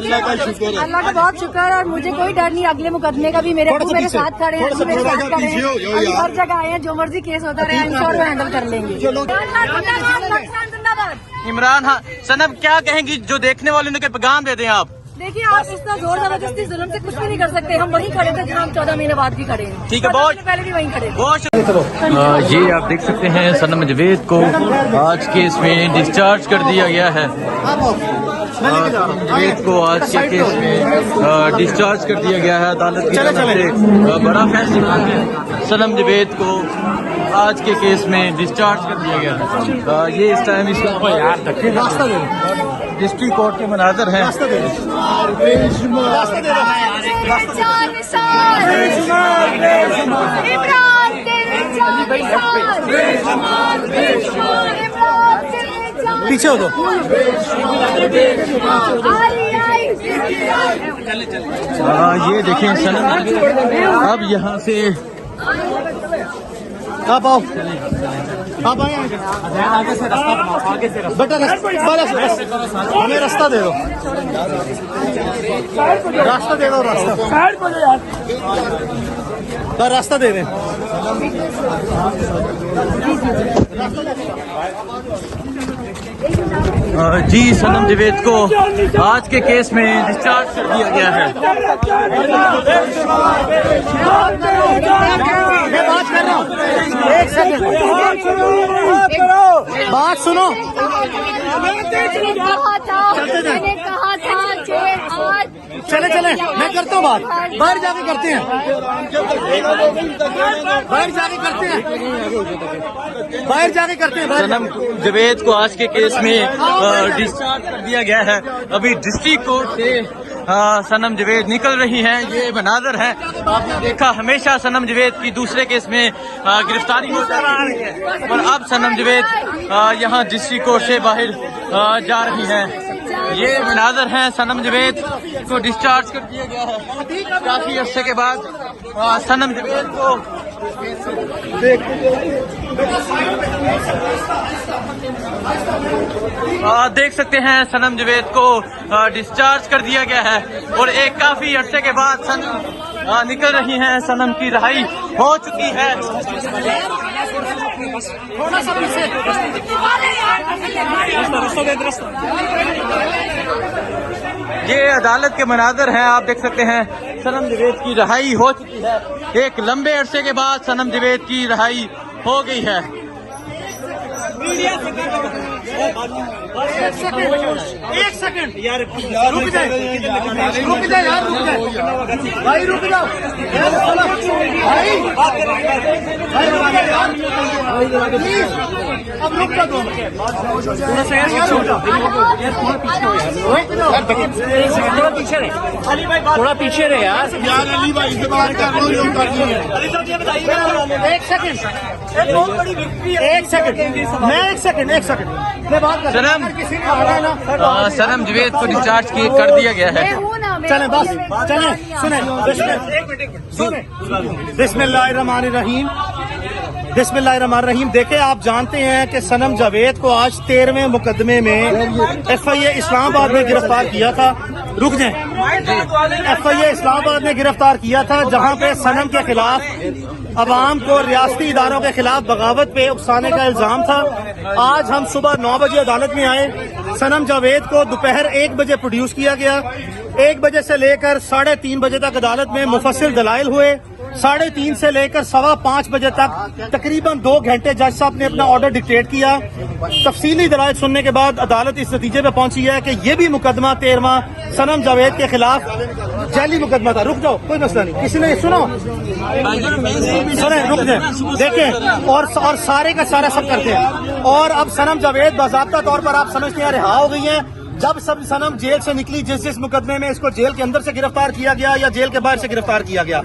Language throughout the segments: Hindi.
अल्लाह का शुक्र है, अल्लाह का बहुत शुक्र है। और मुझे कोई डर नहीं अगले मुकदमे का भी। मेरे अब्बू मेरे साथ खड़े हैं, मेरे साथ खड़े हैं, हर जगह आए हैं। जो मर्जी केस होता रहे इंश्योर हैंडल कर लेंगे। इमरान हाँ सनम क्या कहेंगी जो देखने वालों के पैगाम दे दें आप? देखिए आप इस तरह जोर जबरदस्ती जुल्म से कुछ भी नहीं कर सकते। हम वहीं खड़े थे जहाँ हम 14 महीने बाद भी खड़े हैं। ठीक है, बहुत पहले भी वहीं खड़े थे। बहुत ये आप देख सकते हैं सनम जावेद को आज केस में डिस्चार्ज कर दिया गया है। सनम जावेद को आज के केस में डिस्चार्ज कर दिया गया है। अदालत की तरफ से बड़ा फैसला है। सनम जावेद को आज के केस में डिस्चार्ज कर दिया गया है। ये इस टाइम इसका डिस्ट्रिक्ट कोर्ट के मनाजर हैं। पीछे हो दो। ये देखें सनम अब यहाँ से आप आओ, आप आए आगे से रास्ता बनाओ, आगे से बेटा हमें रास्ता दे दो, रास्ता दे दो, रास्ता दे दें। जी सनम जावेद को आज के केस में डिस्चार्ज कर दिया गया है। मैं बात कर रहा हूँ, एक सेकंड बात सुनो। मैंने कहा था चले चले मैं करता हूँ बात, बाहर जाके करते हैं, बाहर जाके करते हैं, बाहर जाके करते हैं। सनम जावेद को आज के केस में डिस्चार्ज कर दिया गया है। अभी डिस्ट्रिक्ट कोर्ट से सनम जावेद निकल रही हैं। ये मनाजर है, आपने देखा हमेशा सनम जावेद की दूसरे केस में गिरफ्तारी हो जाती है और अब सनम जावेद यहाँ डिस्ट्रिक्ट कोर्ट से बाहर जा रही हैं। ये मनाजर हैं, सनम जावेद को डिस्चार्ज कर दिया गया है काफी अरसे के बाद। सनम जावेद को देख सकते हैं सनम जावेद को डिस्चार्ज कर दिया गया है और एक काफी अरसे के बाद सनम निकल रही हैं। सनम की रिहाई हो चुकी है। ये अदालत के मनाजर हैं, आप देख सकते हैं सनम जावेद की रिहाई हो चुकी है। एक लंबे अरसे के बाद सनम जावेद की रिहाई हो गई है। एक सेकंड यार, रुक जाए, रुक जाए यार, रुक जाए भाई, रुक जाओ भाई, अब रुक जाओ थोड़ा पीछे रहे यार अली भाई से बात कर लो। एक सेकंड, एक सेकंड मैं बात कर रहा हूं। सनम जावेद को डिस्चार्ज कर दिया गया है। चले बस चले, सुने बिस्मिल्लाहिर्रहमानिर्रहीम, बिस्मिल्लाहिर्रहमानिर्रहीम। देखे आप जानते हैं कि सनम जावेद को आज 13वें मुकदमे में FIA इस्लामाबाद में गिरफ्तार किया था। रुक जाए, FIA इस्लामाबाद में गिरफ्तार किया था जहां पे सनम के खिलाफ अवाम को रियासती इदारों के खिलाफ बगावत पे उकसाने का इल्जाम था। आज हम सुबह 9 बजे अदालत में आए। सनम जावेद को दोपहर 1 बजे प्रोड्यूस किया गया। 1 बजे से लेकर 3:30 बजे तक अदालत में मुफस्सिल दलाइल हुए। 3:30 से लेकर 5:15 बजे तक तकरीबन 2 घंटे जज साहब ने अपना ऑर्डर डिक्टेट किया। तफसीली दलाइल सुनने के बाद अदालत इस नतीजे पे पहुंची है कि ये भी मुकदमा 13वां सनम जावेद के खिलाफ जाली मुकदमा था। रुक जाओ, कोई मसला नहीं, किसी ने सुनो, सुने, रुक जाए, देखें और सारे का सारा सब करते हैं। और अब सनम जावेद बाज़ाब्ता तौर पर आप समझते हैं रिहा हो गई हैं। जब सब सनम जेल से निकली, जिस मुकदमे में इसको जेल के अंदर से गिरफ्तार किया गया या जेल के बाहर से गिरफ्तार किया गया,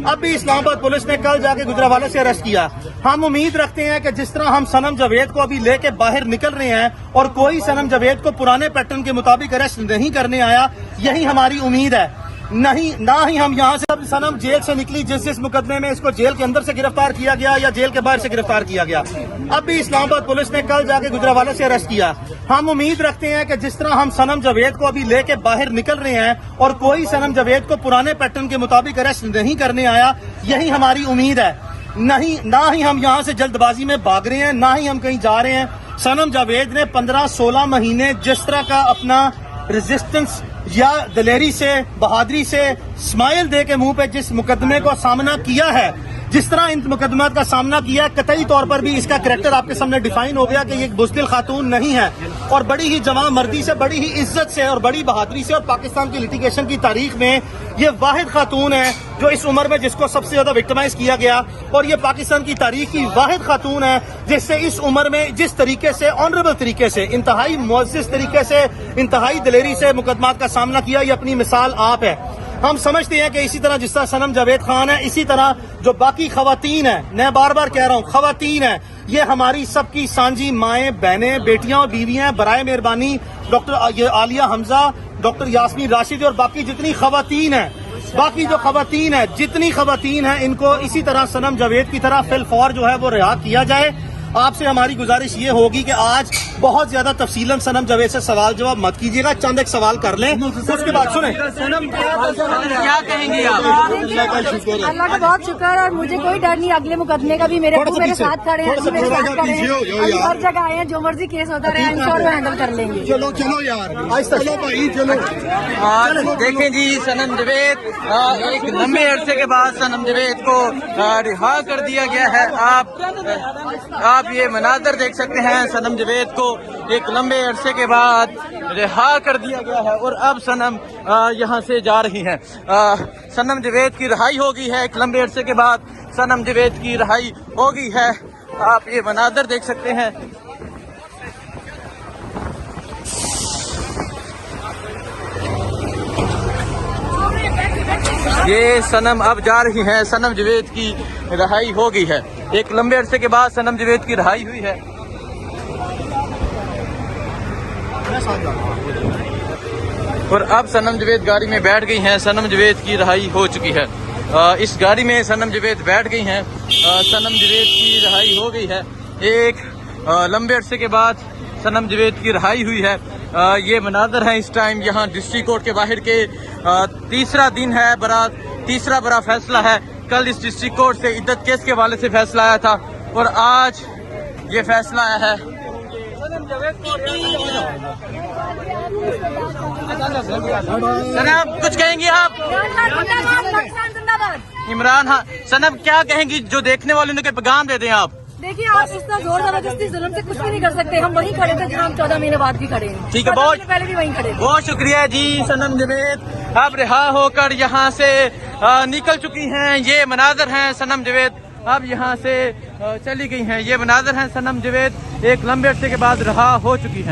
अब भी इस्लामाबाद पुलिस ने कल जाके गुजरावाला से अरेस्ट किया। हम उम्मीद रखते हैं कि जिस तरह हम सनम जावेद को अभी लेके बाहर निकल रहे हैं और कोई सनम जावेद को पुराने पैटर्न के मुताबिक अरेस्ट नहीं करने आया, यही हमारी उम्मीद है। नहीं ना ही हम यहाँ से अब सनम जेल से निकली, जिस मुकदमे में इसको जेल के अंदर से गिरफ्तार किया गया या जेल के बाहर से गिरफ्तार किया गया, अब भी इस्लामाबाद पुलिस ने कल जाके गुजरावाला से अरेस्ट किया। हम उम्मीद रखते हैं कि जिस तरह हम सनम जावेद को अभी लेके बाहर निकल रहे हैं और कोई सनम जावेद को पुराने पैटर्न के मुताबिक अरेस्ट नहीं करने आया, यही हमारी उम्मीद है। नहीं, ना ही हम यहाँ से जल्दबाजी में भाग रहे हैं, ना ही हम कहीं जा रहे हैं। सनम जावेद ने 15-16 महीने जिस तरह का अपना रेजिस्टेंस या दिलेरी से, बहादुरी से, स्माइल दे के मुंह पे जिस मुकदमे को सामना किया है, जिस तरह इन मुकदमात का सामना किया, कतई तौर पर भी इसका करैक्टर आपके सामने डिफाइन हो गया कि ये एक बुज़दिल खातून नहीं है और बड़ी ही जवां मर्दी से, बड़ी ही इज्जत से और बड़ी बहादुरी से और पाकिस्तान की लिटिगेशन की तारीख में ये वाहिद खातून है जो इस उम्र में जिसको सबसे ज्यादा विक्टिमाइज किया गया, और ये पाकिस्तान की तारीख की वाहिद खातून है जिससे इस उम्र में जिस तरीके से, ऑनरेबल तरीके से, इंतहाई मुअज़्ज़ज़ तरीके से, इंतहाई दिलेरी से मुकदमात का सामना किया। ये अपनी मिसाल आप है। हम समझते हैं कि इसी तरह जिस तरह सनम जावेद खान है, इसी तरह जो बाकी खवातीन है, मैं बार बार कह रहा हूँ खवातीन है, ये हमारी सबकी सांझी माएं, बहनें, बेटियां और बीवियां, बराए मेहरबानी डॉक्टर आलिया हमजा, डॉक्टर यास्मीन राशिद और बाकी जितनी खवातीन है, बाकी जो खवातीन है, जितनी खवातीन है, इनको इसी तरह सनम जावेद की तरह फिलफौर जो है वो रिहा किया जाए। आपसे हमारी गुजारिश ये होगी कि आज बहुत ज्यादा तफसीलन सनम जावेद से सवाल जवाब मत कीजिएगा, चंद एक सवाल कर लें, उसके बाद सुने सनम क्या कहेंगे आप? अल्लाह का बहुत शुक्र है और मुझे कोई डर नहीं। अगले मुकदमे का भी मेरे साथ खड़े हैं, मेरे साथ खड़े हैं, हर जगह आए हैं, जो मर्जी केस होता रहे, इंश्योर हैंडल कर लेंगे। चलो चलो यार, चलो भाई चलो। देखें जी, सनम जावेद एक लंबे अरसे के बाद सनम जावेद को रिहा कर दिया गया है। आप ये मनाजर देख सकते हैं, सनम जावेद को एक लंबे अरसे के बाद रिहा कर दिया गया है और अब सनम यहाँ से जा रही हैं। सनम जावेद की रिहाई हो गई है, एक लंबे अरसे के बाद सनम जावेद की रिहाई हो गई है। आप ये मनाजर देख सकते हैं। ये सनम अब जा रही हैं, सनम जावेद की रिहाई हो गई है। एक लंबे अरसे के बाद सनम जावेद की रिहाई हुई है और अब सनम जावेद गाड़ी में बैठ गई हैं। सनम जावेद की रिहाई हो चुकी है। इस गाड़ी में सनम जावेद बैठ गई हैं। सनम जावेद की रिहाई हो गई है। एक लंबे अरसे के बाद सनम जावेद की रिहाई हुई है। ये मनाजर है इस टाइम यहाँ डिस्ट्रिक्ट कोर्ट के बाहर के। तीसरा दिन है, तीसरा बड़ा फैसला है। कल इस डिस्ट्रिक्ट कोर्ट से इद्दत केस के हवाले से फैसला आया था और आज ये फैसला आया है। सनम कुछ कहेंगी आप? इमरान, हाँ सनम क्या कहेंगी, जो देखने वालों ने पैगाम दे दें आप? देखिए, आप इस तरह जोर जबरदस्ती जुल्म से कुछ भी नहीं कर सकते। हम वहीं खड़े थे जहाँ हम 14 महीने बाद भी खड़े हैं। ठीक है, बहुत पहले भी वहीं खड़े। बहुत शुक्रिया जी। सनम जावेद अब रिहा होकर यहाँ से निकल चुकी हैं। ये मनाजर हैं, सनम जावेद अब यहाँ से चली गई हैं। ये मनाजर हैं, सनम जावेद एक लंबे अरसे के बाद रिहा हो चुकी हैं।